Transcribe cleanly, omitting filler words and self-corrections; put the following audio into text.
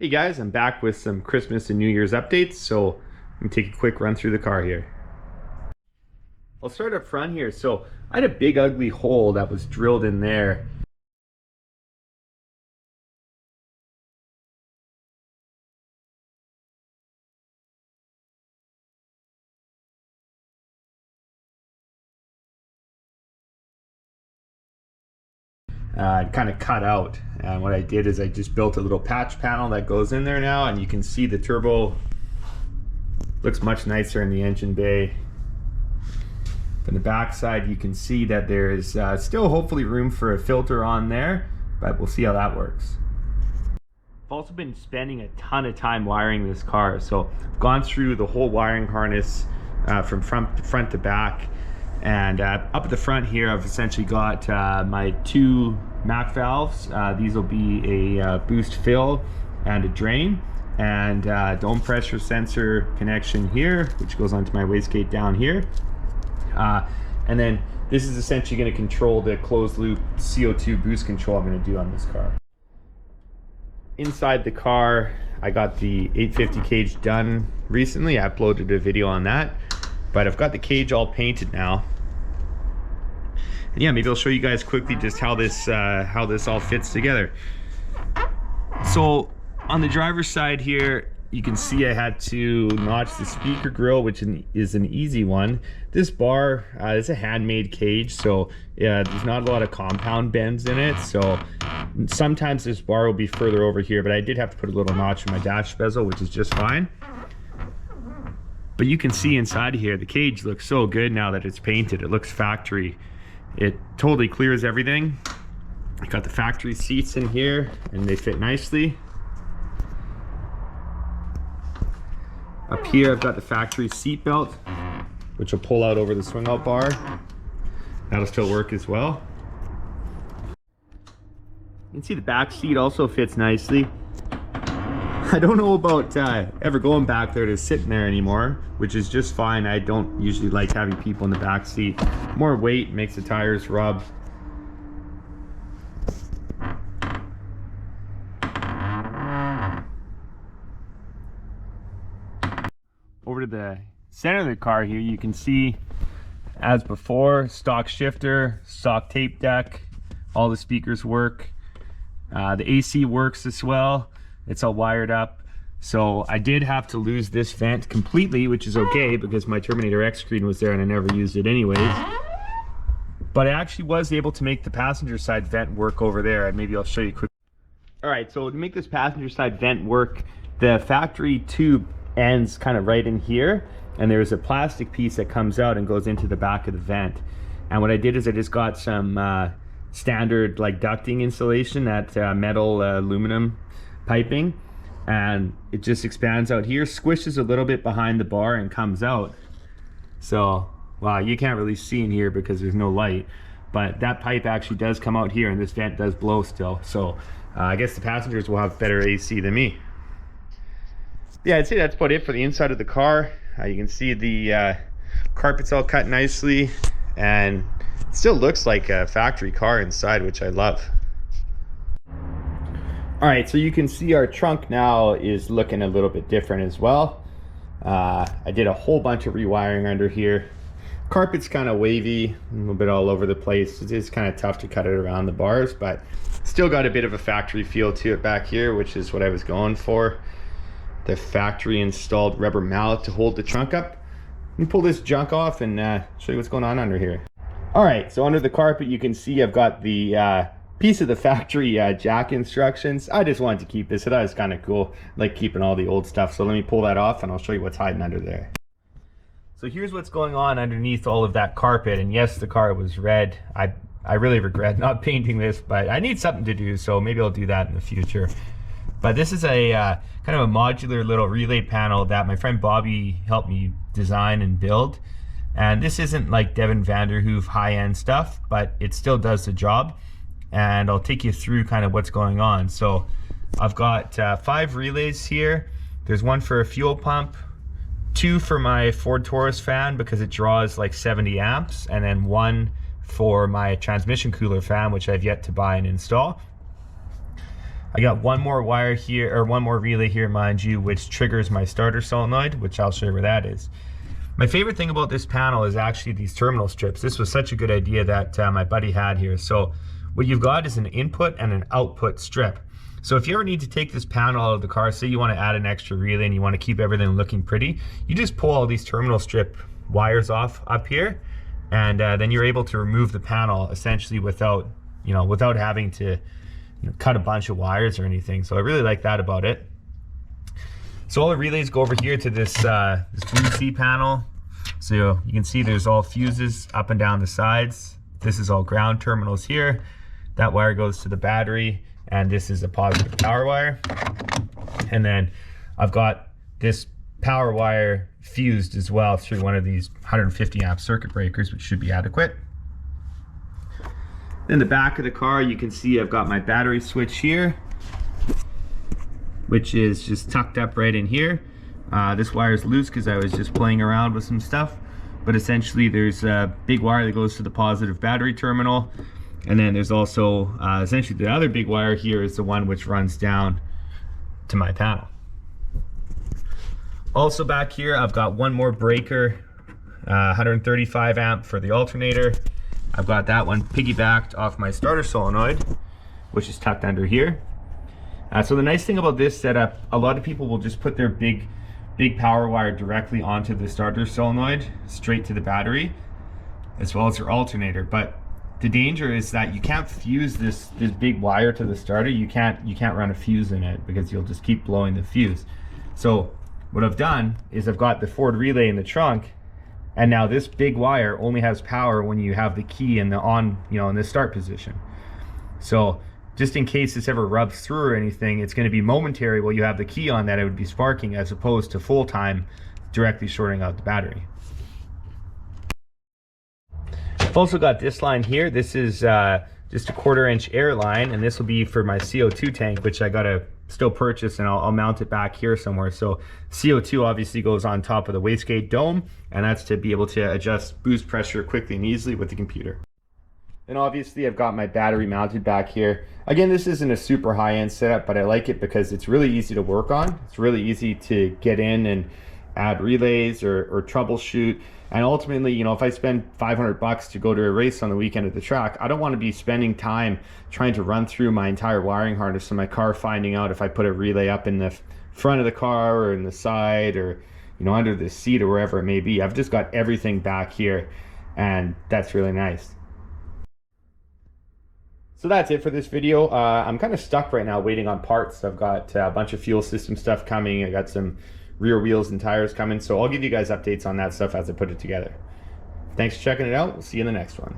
Hey guys, I'm back with some Christmas and New Year's updates, so I'm gonna take a quick run through the car here. I'll start up front here. So I had a big ugly hole that was drilled in there. Kind of cut out, and what I did is I just built a little patch panel that goes in there now, and you can see the turbo looks much nicer in the engine bay. From the back side you can see that there is still hopefully room for a filter on there, but we'll see how that works. I've also been spending a ton of time wiring this car, so I've gone through the whole wiring harness from front to back. And up at the front here, I've essentially got my two MAC valves. These will be a boost fill and a drain, and dome pressure sensor connection here, which goes onto my wastegate down here. And then this is essentially going to control the closed loop CO2 boost control I'm going to do on this car. Inside the car, I got the 850 cage done recently. I uploaded a video on that, but I've got the cage all painted now. And yeah, maybe I'll show you guys quickly just how this all fits together. So on the driver's side here, you can see I had to notch the speaker grill, which is an easy one. This bar is a handmade cage, so yeah, there's not a lot of compound bends in it. So sometimes this bar will be further over here, but I did have to put a little notch in my dash bezel, which is just fine. But you can see inside here, the cage looks so good now that it's painted. It looks factory. It totally clears everything. I got the factory seats in here and they fit nicely. Up here I've got the factory seat belt, which will pull out over the swing out bar. That'll still work as well. You can see the back seat also fits nicely. I don't know about ever going back there to sit in there anymore, which is just fine. I don't usually like having people in the back seat. More weight makes the tires rub. Over to the center of the car here, you can see, as before, stock shifter, stock tape deck, all the speakers work. The AC works as well. It's all wired up. So I did have to lose this vent completely, which is okay because my Terminator X screen was there and I never used it anyways. But I actually was able to make the passenger side vent work over there, and maybe I'll show you quick. All right, so to make this passenger side vent work, the factory tube ends kind of right in here, and there's a plastic piece that comes out and goes into the back of the vent. And what I did is I just got some standard like ducting insulation, that metal aluminum piping, and it just expands out here, squishes a little bit behind the bar and comes out. So wow, you can't really see in here because there's no light, but that pipe actually does come out here, and this vent does blow still. So I guess the passengers will have better AC than me. Yeah, I'd say that's about it for the inside of the car. You can see the carpet's all cut nicely, and it still looks like a factory car inside, which I love. All right, so you can see our trunk now is looking a little bit different as well. I did a whole bunch of rewiring under here. Carpet's kind of wavy, a little bit all over the place. It is kind of tough to cut it around the bars, but still got a bit of a factory feel to it back here, which is what I was going for. The factory installed rubber mallet to hold the trunk up. Let me pull this junk off and show you what's going on under here. All right, so under the carpet you can see I've got the piece of the factory jack instructions. I just wanted to keep this. So that was kind of cool. I like keeping all the old stuff. So let me pull that off and I'll show you what's hiding under there. So here's what's going on underneath all of that carpet. And yes, the car was red. I really regret not painting this, but I need something to do, so maybe I'll do that in the future. But this is a kind of a modular little relay panel that my friend Bobby helped me design and build. And this isn't like Devin Vanderhoof high-end stuff, but it still does the job. And I'll take you through kind of what's going on. So I've got 5 relays here. There's one for a fuel pump, 2 for my Ford Taurus fan because it draws like 70 amps, and then 1 for my transmission cooler fan, which I've yet to buy and install. I got one more wire here, or one more relay here, mind you, which triggers my starter solenoid, which I'll show you where that is. My favorite thing about this panel is actually these terminal strips. This was such a good idea that my buddy had here. So what you've got is an input and an output strip. So if you ever need to take this panel out of the car, say you want to add an extra relay and you want to keep everything looking pretty, you just pull all these terminal strip wires off up here, and then you're able to remove the panel essentially without having to cut a bunch of wires or anything. So I really like that about it. So all the relays go over here to this blue C panel. So you can see there's all fuses up and down the sides. This is all ground terminals here. That wire goes to the battery, and this is a positive power wire. And then I've got this power wire fused as well through one of these 150 amp circuit breakers, which should be adequate. In the back of the car, you can see I've got my battery switch here, which is just tucked up right in here. This wire is loose because I was just playing around with some stuff, but essentially there's a big wire that goes to the positive battery terminal, and then there's also essentially the other big wire here is the one which runs down to my panel. Also back here, I've got one more breaker, 135 amp for the alternator. I've got that one piggybacked off my starter solenoid, which is tucked under here. So the nice thing about this setup, a lot of people will just put their big power wire directly onto the starter solenoid, straight to the battery, as well as your alternator. But the danger is that you can't fuse this big wire to the starter. You can't run a fuse in it because you'll just keep blowing the fuse. So what I've done is I've got the Ford relay in the trunk, and now this big wire only has power when you have the key in the in the start position. So just in case this ever rubs through or anything, it's going to be momentary while you have the key on that it would be sparking, as opposed to full time directly shorting out the battery. I've also got this line here. This is just a 1/4 inch air line, and this will be for my CO2 tank, which I gotta still purchase, and I'll mount it back here somewhere. So CO2 obviously goes on top of the wastegate dome, and that's to be able to adjust boost pressure quickly and easily with the computer. And obviously I've got my battery mounted back here. Again, this isn't a super high-end setup, but I like it because it's really easy to work on. It's really easy to get in and add relays or troubleshoot. And ultimately, if I spend 500 bucks to go to a race on the weekend at the track, I don't want to be spending time trying to run through my entire wiring harness in my car, finding out if I put a relay up in the front of the car or in the side or under the seat or wherever it may be. I've just got everything back here, and that's really nice. So that's it for this video. I'm kind of stuck right now waiting on parts. I've got a bunch of fuel system stuff coming. I got some rear wheels and tires coming. So I'll give you guys updates on that stuff as I put it together. Thanks for checking it out. We'll see you in the next one.